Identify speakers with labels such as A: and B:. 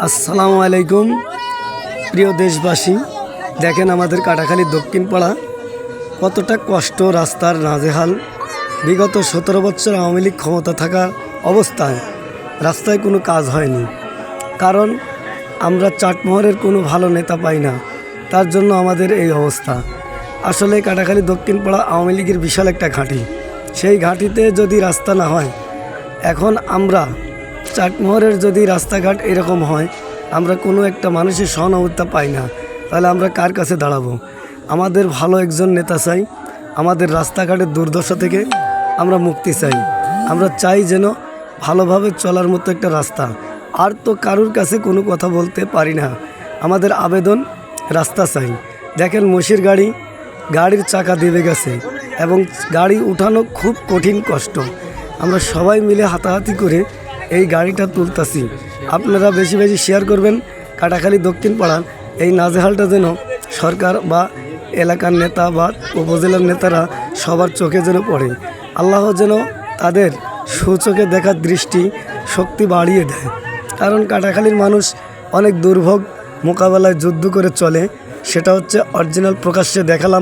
A: আসসালামু আলাইকুম প্রিয় দেশবাসী। দেখেন আমাদের কাটাখালী দক্ষিণ পাড়া কতটা কষ্ট, রাস্তার নাজেহাল। বিগত 17 বছর আওয়ামী লীগ ক্ষমতা থাকার অবস্থায় রাস্তায় কোনো কাজ হয়নি, কারণ আমরা চাটমোহরের কোনো ভালো নেতা পাই না, তার জন্য আমাদের এই অবস্থা। আসলে কাটাখালী দক্ষিণ পাড়া আওয়ামী লীগের বিশাল একটা ঘাঁটি, সেই ঘাঁটিতে যদি রাস্তা না হয়, এখন আমরা চাটমোহরের যদি রাস্তাঘাট এরকম হয়, আমরা কোনো একটা মানুষের সহানুভূতি পাই না, তাহলে আমরা কার কাছে দাঁড়াবো? আমাদের ভালো একজন নেতা চাই, আমাদের রাস্তাঘাটের দুর্দশা থেকে আমরা মুক্তি চাই। আমরা চাই যেন ভালোভাবে চলার মতো একটা রাস্তা। আর তো কারুর কাছে কোনো কথা বলতে পারি না, আমাদের আবেদন রাস্তা চাই। দেখেন মোষের গাড়ির চাকা দেবে গেছে এবং গাড়ি উঠানো খুব কঠিন কষ্ট। আমরা সবাই মিলে হাতাহাতি করে এই গাড়িটা তুলতাছি। আপনারা বেশি বেশি শেয়ার করবেন। কাটাখালী দক্ষিণ পাড়ার এই নাজেহালটা যেন সরকার বা এলাকার নেতা বা উপজেলার নেতারা সবার চোখে যেন পড়ে। আল্লাহ যেন তাদের সুচোখে দেখার দৃষ্টি শক্তি বাড়িয়ে দেয়, কারণ কাটাখালীর মানুষ অনেক দুর্ভোগ মোকাবেলায় যুদ্ধ করে চলে। সেটা হচ্ছে অরিজিনাল প্রকাশ্যে দেখালাম।